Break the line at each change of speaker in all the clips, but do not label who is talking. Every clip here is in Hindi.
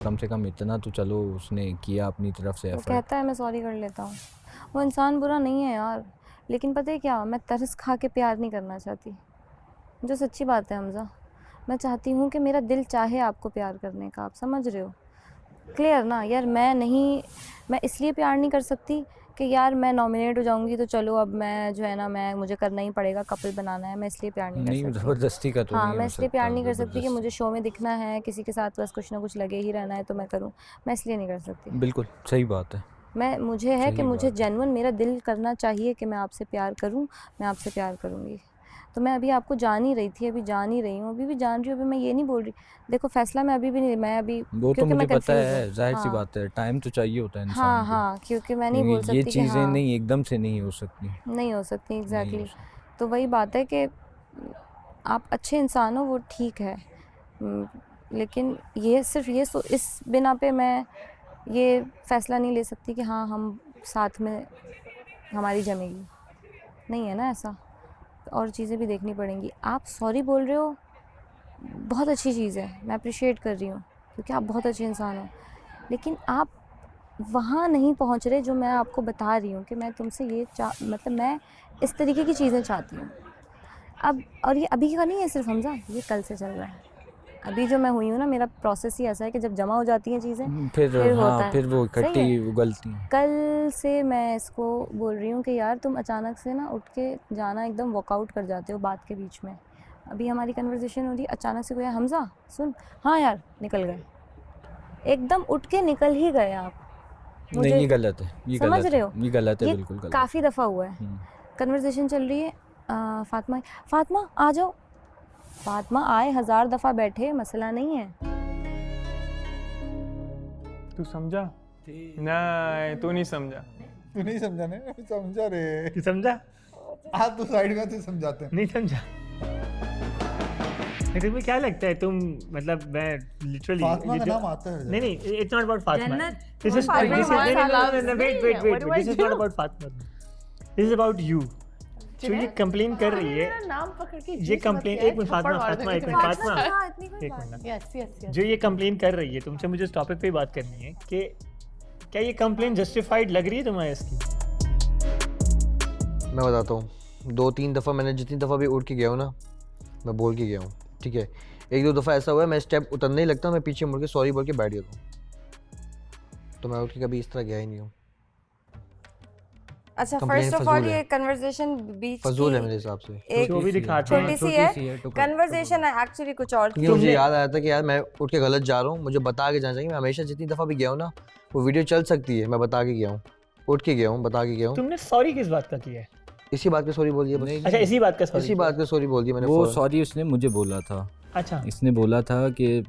कम से कम इतना तो चलो उसने किया अपनी तरफ से
वो
एफर्ट।
कहता है मैं सॉरी कर लेता हूँ। वो इंसान बुरा नहीं है यार, लेकिन पता है क्या, मैं तरस खा के प्यार नहीं करना चाहती। जो सच्ची बात है हमजा, मैं चाहती हूँ कि मेरा दिल चाहे आपको प्यार करने का, आप समझ रहे हो? क्लियर ना यार? मैं इसलिए प्यार नहीं कर सकती कि यार मैं नॉमिनेट हो जाऊंगी तो चलो अब मैं जो है ना, मुझे करना ही पड़ेगा, कपल बनाना है, मैं इसलिए प्यार नहीं कर
नहीं,
सकती।
ज़बरदस्ती का तो
हाँ,
नहीं
मैं
हो
इसलिए
सकता,
प्यार नहीं कर सकती कि
ज़बरदस्ती।
मुझे शो में दिखना है, किसी के साथ बस कुछ ना कुछ लगे ही रहना है तो मैं करूँ, मैं इसलिए नहीं कर सकती।
बिल्कुल सही बात है।
मुझे है कि
सही
मुझे
बात है।
जेन्युइन मेरा दिल करना चाहिए कि मैं आपसे प्यार करूँ, मैं आपसे प्यार करूँगी। तो मैं अभी आपको जान ही रही थी, अभी जान ही रही हूँ, अभी भी जान रही हूँ, अभी मैं ये नहीं बोल रही। देखो फैसला मैं अभी भी नहीं, मैं अभी,
वो तो
क्योंकि मैं
मुझे पता
कन्फ्यूज़ हूँ।
है, ज़ाहिर-सी
हाँ,
बात है, टाइम तो चाहिए होता है इंसान
हाँ,
को।
हाँ, क्योंकि मैं नहीं बोल
क्योंकि ये
सकती कि
चीज़ें
हाँ,
नहीं एकदम से नहीं हो सकती।
नहीं हो सकती
नहीं हो
एग्ज़ैक्टली।
सकती।
तो वही बात है कि आप अच्छे इंसान हो वो ठीक है, लेकिन ये सिर्फ़ इस बिना पे मैं ये फ़ैसला नहीं ले सकती कि हाँ, हम साथ में हमारी जमेगी। नहीं है ना ऐसा, और चीज़ें भी देखनी पड़ेंगी। आप सॉरी बोल रहे हो, बहुत अच्छी चीज़ है, मैं अप्रिशिएट कर रही हूँ, क्योंकि आप बहुत अच्छे इंसान हो। लेकिन आप वहाँ नहीं पहुँच रहे जो मैं आपको बता रही हूँ कि मैं तुमसे ये मतलब मैं इस तरीके की चीज़ें चाहती हूँ। अब और ये अभी का नहीं है सिर्फ़ हमज़ा, ये कल से चल रहा है। अभी जो मैं हुई हूँ ना, मेरा प्रोसेस ही ऐसा है कि जब जमा हो जाती हैं चीज़ें,
फिर
फिर
हाँ,
होता है।
फिर वो
सही
इकट्ठी
है?
उगलती हैं।
कल से मैं इसको बोल रही हूँ कि यार तुम अचानक से ना उठ के जाना, एकदम वॉकआउट कर जाते हो बात के बीच में। अभी हमारी कन्वर्सेशन हो रही है, अचानक से कोई हमज़ा सुन, हाँ यार, निकल गए। एकदम उठ के निकल ही गए आप।
नहीं,
मुझे
ये गलत है, ये
समझ
गलत
रहे
है,
हो?
ये गलत है,
ये
बिल्कुल गलत
काफ़ी
है।
दफ़ा हुआ है।
हुँ।
कन्वर्सेशन चल रही है, फ़ातिमा फ़ातिमा आ जाओ। फ़ातिमा आए, 1000 दफ़ा बैठे, मसला नहीं है।
तू समझा? नहीं, तू नहीं समझा।
तू नहीं समझा ना, मैं समझा रे।
तू समझा?
हाँ, तू साइड में तू समझाते हैं।
नहीं समझा? नहीं, तुम्हें क्या लगता है तुम, मतलब मैं लिटरली
फातिमा का नाम आता है।
नहीं, it's not about Fatima. This is
Fatima
wait, this is not about Fatima, this is about you. जो ये कंप्लेन कर रही है,
नाम पकड़ के
ये कंप्लेन, एक मिनट फातिमा, एक मिनट फातिमा, एक मिनट।
यस यस
जो ये कंप्लेन कर रही है तुमसे, मुझे इस टॉपिक पे बात करनी है कि क्या ये कंप्लेन जस्टिफाइड लग रही है तुम्हें इसकी?
मैं बताता हूँ, 2-3 दफ़ा मैंने जितनी दफ़ा भी उठ के गया हूँ ना, मैं बोल के गया हूँ, ठीक है। 1-2 दफ़ा ऐसा हुआ है, मैं स्टेप उतरने ही लगता, मैं पीछे मुड़ के सॉरी बोल के बैठ जाता हूँ। तो मैं उठ के कभी इस तरह गया ही नहीं हूँ।
अच्छा,
Complaint
फर्स्ट ऑफ ऑल
फजूल है।
ये कन्वर्सेशन बीच
फजूल है
की
मेरे हिसाब से।
एक
जो भी दिखाते हैं
छोटी सी
छोटी सी
है
है, तो
कन्वर्सेशन, एक्चुअली कुछ और थी।
क्योंकि मुझे याद आया था कि यार मैं उठ के गलत जा रहा हूँ, मुझे बता के जाना चाहिए। मैं हमेशा जितनी दफ़ा भी गया हूँ ना, वो वीडियो चल सकती है, मैं बता के गया हूँ, उठ के गया हूँ, बता के गया हूँ।
तुमने सॉरी किस बात का किया है?
इसी बात पे सॉरी बोल दिया बस।
अच्छा, इसी बात का सॉरी?
इसी बात पे सॉरी बोल दिया मैंने।
वो
फौरन।
सॉरी उसने मुझे बोला था।
अच्छा,
इसने बोला था कि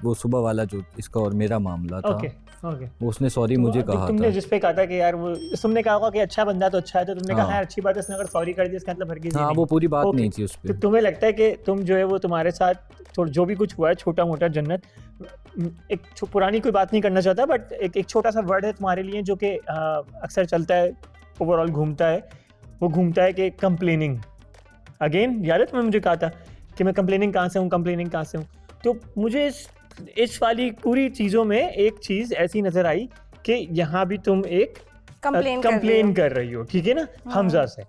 वो सुबह वाला जो इसका और मेरा मामला था,
ओके ओके।
वो उसने सॉरी मुझे कहा
तुमने
था।
जिस पे कहा था कि यार वो, तुमने कहा होगा कि अच्छा बंदा तो अच्छा है, तो तुमने कहा
हाँ।
यार अच्छी बात है, इसने अगर सॉरी कर दिया इसका मतलब हरगिज़ ये
हाँ,
नहीं।
वो पूरी बात
ओके।
नहीं थी उस पे।
तो तुम्हें लगता है कि तुम जो है वो तुम्हारे साथ जो भी कुछ हुआ है, छोटा मोटा जन्नत, एक पुरानी कोई बात नहीं करना चाहता, बट एक छोटा सा वर्ड है तुम्हारे लिए जो कि अक्सर चलता है, ओवरऑल घूमता है, वो घूमता है कि कंप्लेनिंग। अगेन याद है तुमने मुझे कहा था कि मैं कंप्लेनिंग कहाँ से हूँ, कंप्लेनिंग कहाँ से हूँ। तो मुझे इस वाली पूरी चीज़ों में एक चीज़ ऐसी नज़र आई कि यहाँ भी तुम एक कंप्लेन कर रही हो, ठीक है ना, हमजा से।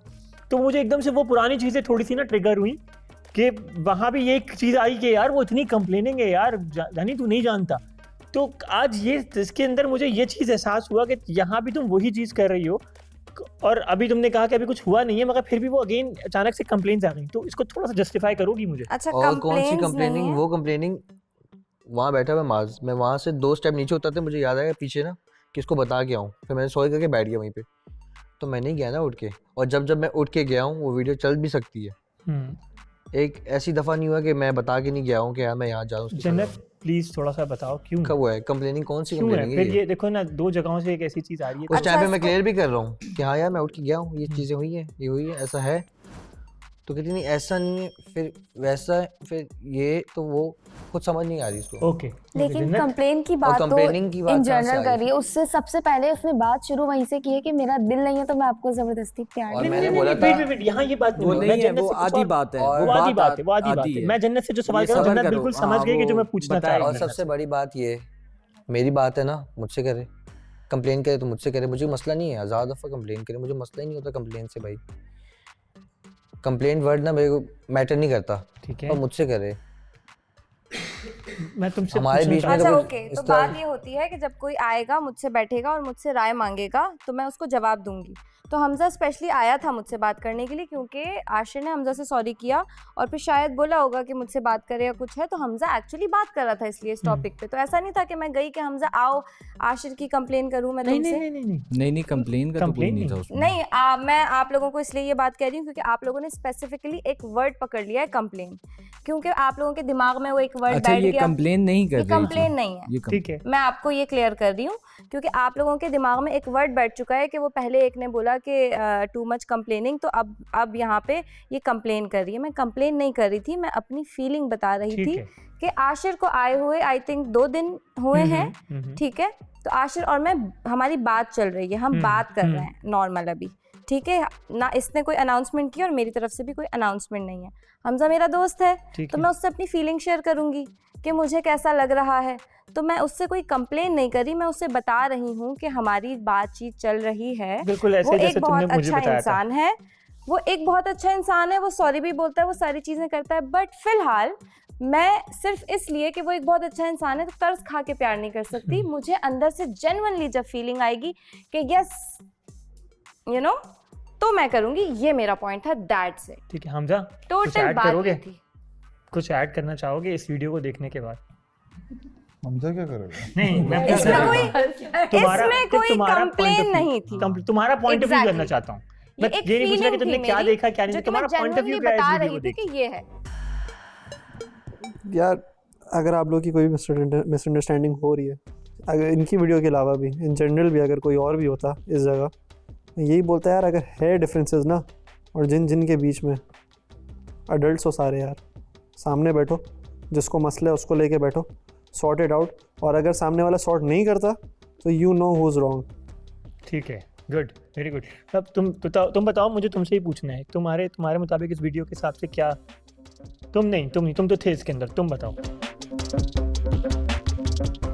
तो मुझे एकदम से वो पुरानी चीज़ें थोड़ी सी ना ट्रिगर हुई कि वहाँ भी ये एक चीज़ आई कि यार वो इतनी कंप्लेनिंग है यार, जानी तू नहीं जानता। तो आज ये इसके अंदर मुझे ये चीज़ एहसास हुआ कि यहाँ भी तुम वही चीज़ कर रही हो, और अभी तुमने कहा कि अभी कुछ हुआ नहीं है, मगर फिर भी वो अगेन अचानक से कंप्लेंट्स आ गई। तो इसको थोड़ा सा जस्टिफाई करोगी मुझे?
अच्छा,
और कौन सी
कंप्लेंट्स
कंप्लेनिंग?
नहीं है।
वो कंप्लेनिंग वहाँ बैठा हुआ मैं वहाँ से 2 स्टेप नीचे उतरते मुझे याद आया पीछे ना कि इसको बता के आऊँ। फिर मैंने सॉरी करके बैठ गया वहीं पे। तो मैं नहीं गया ना उठ के, और जब मैं उठ के गया हूँ वो वीडियो चल भी सकती है। एक ऐसी दफ़ा नहीं हुआ कि मैं बता के नहीं गया हूँ कि यार मैं यहाँ जा रहा हूँ।
जन्नत प्लीज थोड़ा सा बताओ क्यों
कब हुआ है कंप्लेनिंग? कौन सी
क्यों है?
कंप्लेनिंग है?
फिर ये देखो ना, 2 जगहों से एक ऐसी चीज़ आ रही है।
उस
अच्छा,
टाइम पे मैं
इसको-
क्लियर भी कर रहा हूँ कि हाँ यार मैं उठ के गया हूँ, ये चीज़ें हुई है, ये हुई है, ऐसा है। तो कहती नहीं ऐसा नहीं है, फिर वैसा है, फिर ये, तो वो खुद समझ नहीं आ रही इसको।
ओके,
लेकिन कंप्लेन की बात तो
complaining की बात
इन
कहाँ से
जनरल
आई?
कर रही है। उससे सबसे पहले उसने बात शुरू वहीं से की है कि मेरा दिल नहीं है तो मैं आपको जबरदस्ती प्यार
और
नहीं
मैंने
करूंगी।
बोला था
वेट, यहाँ ये बात
वो
मैं
नहीं है,
जन्नत
वो
से कुछ
आधी
और-
बात है।
वो आधी बात है,
आधी है।
मैं जन्नत से जो सवाल
ये
कर रहा हूँ,
सब्र
जन्नत
करो।
बिल्कुल
हाँ,
समझ गई कि जो
वो
मैं पूछना
बताएगी।
चाह रहा
और
हूँ।
सबसे बड़ी बात ये मेरी बात है ना, मुझसे करे, कंप्लेन करे तो मुझसे करे, मुझे मसला नहीं है, ज़्यादा दफ़ा कंप्लेन करे, मुझे मसला ही नहीं होता कंप्लेन से भाई। कंप्लेन वर्ड ना मेरे को मैटर नहीं करता,
ठीक है
और मुझसे करे।
मैं तुमसे
हमारे
पूछना
बीच में
अच्छा
तो कुछ
ओके,
इस
तो
तरह
बात ये होती है कि जब कोई आएगा मुझसे बैठेगा और मुझसे राय मांगेगा तो मैं उसको जवाब दूंगी। तो हमजा स्पेशली आया था मुझसे बात करने के लिए क्योंकि आशिर ने हमजा से सॉरी किया और फिर शायद बोला होगा कि मुझसे बात करे या कुछ है, तो हमजा एक्चुअली बात कर रहा था इसलिए इस टॉपिक पे। तो ऐसा नहीं था कि मैं गई कि हमजा आओ आशिर की कंप्लेन करूं मैं
नहीं
तुमसे।
नहीं नहीं नहीं
नहीं नहीं, कंप्लेन का तो कोई
complain
नहीं था
नहीं।
उसमें।
नहीं मैं आप लोगों को इसलिए ये बात कह रही हूँ क्योंकि आप लोगों ने स्पेसिफिकली एक वर्ड पकड़ लिया है कंप्लेन, क्योंकि आप लोगों के दिमाग में वो एक वर्ड
अच्छा,
बैठ
ये
गया।
कंप्लेन नहीं कर
ये
रही थी।
कंप्लेन नहीं है,
ये
ठीक है
मैं आपको ये क्लियर कर रही हूँ क्योंकि आप लोगों के दिमाग में एक वर्ड बैठ चुका है कि वो पहले एक ने बोला कि टू मच कंप्लेनिंग, तो अब यहाँ पे ये कंप्लेन कर रही है। मैं कंप्लेन नहीं कर रही थी, मैं अपनी फीलिंग बता रही
ठीक
थी
है
कि आशिर को आए हुए आई थिंक 2 दिन हुए हैं, ठीक है। तो आशिर और मैं, हमारी बात चल रही है, हम बात कर रहे हैं नॉर्मल अभी, ठीक है ना। इसने कोई अनाउंसमेंट की और मेरी तरफ से भी कोई अनाउंसमेंट नहीं है। हमजा मेरा दोस्त है
ठीक
तो
है
मैं उससे अपनी फीलिंग शेयर करूंगी कि मुझे कैसा लग रहा है। तो मैं उससे कोई कंप्लेन नहीं करी, मैं उससे बता रही हूँ कि हमारी बातचीत चल रही है।
बिल्कुल
वो
ऐसे
एक
जैसे तुमने
बहुत
मुझे
अच्छा
बताया था।
इंसान है, वो एक बहुत अच्छा इंसान है, वो सॉरी भी बोलता है, वो सारी चीज़ें करता है। बट फिलहाल मैं सिर्फ इसलिए कि वो एक बहुत अच्छा इंसान है तो कर्ज खा के प्यार नहीं कर सकती। मुझे अंदर से जेन्युइनली जब फीलिंग आएगी कि यस यू नो, तो मैं करूँगी। ये मेरा पॉइंट था दैट से,
ठीक है हमजा, कुछ
टोटल
ऐड
बात
करोगे?
ये थी।
कुछ ऐड करना चाहोगे इस वीडियो को देखने के बाद?
हमजा क्या करेगा?
नहीं मैं क्या
इसमें
कर
कोई
रहा हूँ?
इसमें कोई कंप्लेन नहीं थी,
तुम्हारा पॉइंट ऑफ व्यू
Exactly.
करना चाहता हूँ
ये
मैं।
एक
ये नहीं पूछ रहा कि
feeling
तुमने
थी
क्या
मेरी,
देखा क्या नहीं,
जो कि मैं
तुम्हारा पॉइंट ऑफ व्यू
genuinely
क्या है
बता
इस
रही
वीडियो
थी
को देख
कि ये है।
यार अगर आप लोग की कोई मिसअंडरस्टैंडिंग हो रही है, अगर इनकी वीडियो के अलावा भी इन जनरल भी अगर कोई और भी होता इस जगह, मैं यही बोलता यार, अगर है डिफरेंसेस ना, और जिन के बीच में अडल्ट्स हो सारे यार, सामने बैठो, जिसको मसला है उसको लेके बैठो, सॉर्ट इट आउट। और अगर सामने वाला सॉर्ट नहीं करता तो you know who is wrong.
ठीक है, गुड, वेरी गुड। अब तुम बताओ, मुझे तुमसे ही पूछना है, तुम्हारे मुताबिक इस वीडियो के हिसाब से क्या, तुम तो थे इसके अंदर, तुम बताओ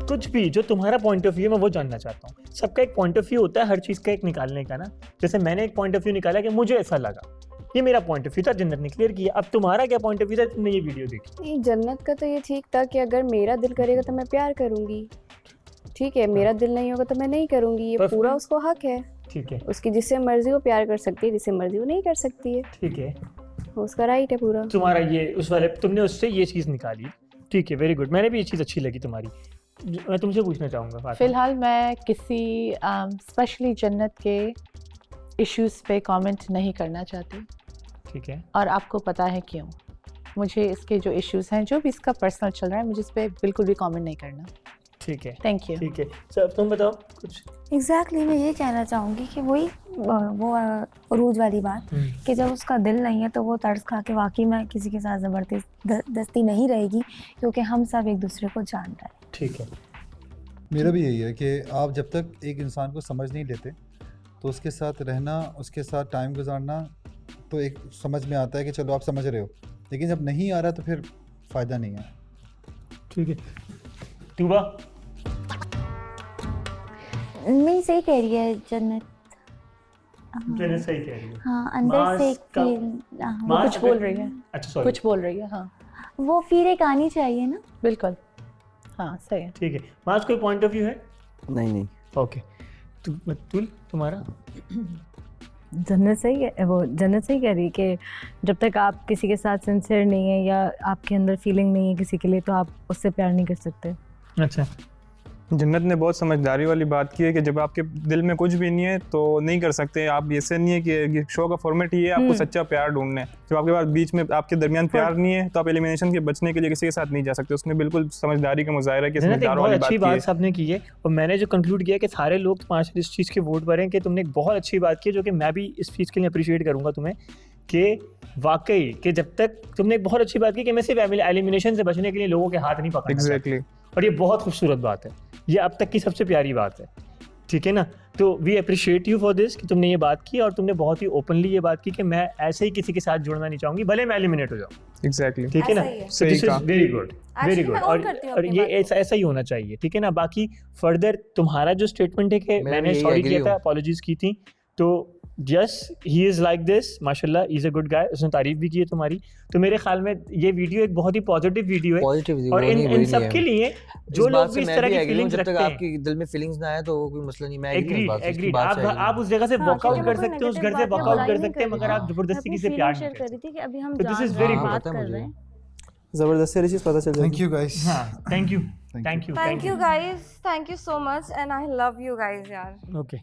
कुछ भी जो तुम्हारा पॉइंट ऑफ व्यू है, मैं वो जानना चाहता हूँ। सबका एक पॉइंट ऑफ व्यू होता है हर चीज़ का एक निकालने का ना। जैसे मैंने एक पॉइंट ऑफ व्यू निकाला कि मुझे ऐसा लगा, ये मेरा पॉइंट ऑफ व्यू था, जन्नत ने क्लियर किया। अब तुम्हारा क्या पॉइंट ऑफ व्यू था, तुमने ये वीडियो देखी?
नहीं, जन्नत का तो ये ठीक था कि अगर मेरा दिल करेगा तो मैं प्यार करूंगी, ठीक है। मेरा दिल नहीं होगा तो मैं नहीं करूंगी, ये
Perfect.
पूरा उसको हक है।
ठीक है,
उसकी जिससे मर्जी वो प्यार कर सकती है, जिससे मर्जी वो नहीं कर सकती है,
ठीक है।
उसका राइट है पूरा।
तुम्हारा ये उस वाले, तुमने उससे ये चीज़ निकाली, ठीक है, वेरी गुड। मैंने भी ये चीज़ अच्छी लगी तुम्हारी। मैं तुमसे पूछना चाहूँगा फातिमा।
फ़िलहाल मैं किसी स्पेशली जन्नत के इश्यूज़ पे कमेंट नहीं करना चाहती,
ठीक है,
और आपको पता है क्यों। मुझे इसके जो इश्यूज़ हैं, जो भी इसका पर्सनल चल रहा है, मुझे इस पर बिल्कुल भी कमेंट नहीं करना।
ठीक है,
थैंक यू।
ठीक है। सर तुम बताओ कुछ।
एग्जैक्टली मैं ये कहना चाहूँगी कि वही वो अरूज वाली बात कि जब उसका दिल नहीं है तो वो तर्स खा के वाकई में किसी के साथ ज़बरदस्ती नहीं रहेगी, क्योंकि हम सब एक दूसरे को जान रहे हैं।
ठीक है,
मेरा भी यही है कि आप जब तक एक इंसान को समझ नहीं लेते तो उसके साथ रहना, उसके साथ टाइम गुजारना तो एक समझ में आता है कि चलो आप समझ रहे हो, लेकिन जब नहीं आ रहा तो फिर फ़ायदा नहीं है।
ठीक है। तूबा?
नहीं सही कह रही है जन्नत।
जन्नत सही कह रही है।
हाँ अंदर से एक
मास्क का-
फील,
वो कुछ बोल रही है,
अच्छा सॉरी,
कुछ बोल रही है। हाँ
वो फील एक आनी चाहिए ना।
बिल्कुल, हाँ सही है।
ठीक है। मास कोई पॉइंट ऑफ व्यू है?
नहीं।
ओके। तुम्हारा?
जन्नत सही है, वो जन्नत सही कह रही है कि जब तक आप किसी के साथ सिंसियर नहीं है या आपके अंदर फीलिंग नहीं है किसी के लिए, तो आप उससे प्यार नहीं कर सकते।
अच्छा,
जन्नत ने बहुत समझदारी वाली बात की है कि जब आपके दिल में कुछ भी नहीं है तो नहीं कर सकते आप। ऐसे नहीं है कि शो का फॉर्मेट ये है आपको सच्चा प्यार ढूंढना है। जब आपके पास बीच में आपके दरमियान प्यार नहीं है तो आप एलिमिनेशन के बचने के लिए किसी के साथ नहीं जा सकते। उसने बिल्कुल समझदारी का मुजाहिरा किया,
जन्नत एक
समझदार
बहुत
वाली
अच्छी
बात
बात
की है।
सबने की है, और मैंने जो कंक्लूड किया कि सारे लोग तुम्हारे साथ इस चीज़ के वोट भरें कि तुमने एक बहुत अच्छी बात की, जो कि मैं भी इस चीज़ के लिए अप्रिशिएट करूँगा तुम्हें, कि वाकई कि जब तक तुमने एक बहुत अच्छी बात की कि मैं सिर्फ एलिमिनेशन से बचने के लिए लोगों के हाथ नहीं पकड़ना चाहता।
एग्जैक्टली।
और ये बहुत खूबसूरत बात है, ये अब तक की सबसे प्यारी बात है। ठीक है ना। तो we appreciate you for this कि तुमने ये बात की और तुमने बहुत ही ओपनली ये बात की कि मैं ऐसे ही किसी के साथ जुड़ना नहीं चाहूंगी भले मैं एलिमिनेट हो जाऊँ।
एग्जैक्टली
ठीक है ना।
ऐसा ही है।
So this is very good, very
Actually,
good.
मैं और करती हूँ
और
अपनी
ये
बात को।
ऐसा ही होना चाहिए। ठीक है ना। बाकी फर्दर तुम्हारा जो स्टेटमेंट है कि
मैं
मैंने
भी यही
सॉरी
agree
किया था,
हूँ।
अपॉलॉजीज की थी, तो yes he is like this, माशाल्लाह he is a good guy. उसने तारीफ भी की है तुम्हारी। तो मेरे ख्याल में ये वीडियो एक बहुत ही पॉजिटिव वीडियो है
पॉजिटिव
और इन सब के लिए जो लोग भी इस तरह की फीलिंग्स
जब तक
रखते हैं,
आपके दिल में फीलिंग्स ना आए तो वो कोई मसला नहीं। मैं agree हूँ इस
एग्रीड
बात से, इसकी
एग्रीड।
बात से agree
आप
हूँ।
उस जगह से
हाँ,
वॉकआउट
क्योंकि
कर
मैं
सकते हो, उस
कोई
घर से
negative
वॉकआउट
बात
कर
नहीं
सकते हैं,
कर
मगर
रही
आप
थी।
जबरदस्ती
मैं
किसी
अपनी
प्यार
feeling
नहीं
share
कर
कर रही थी कि अभी हम
तो this
जान
is
रहे
very
हैं,
good.
बात
पता है
कर
मुझे।
रहे हैं।
ज़बरदस्ती वाली चीज़ पता चल
थैंक
जाएगी।
You guys.
हाँ, thank you
Thank
thank you
Thank you guys, thank you so much and I love you guys यार।
ओके।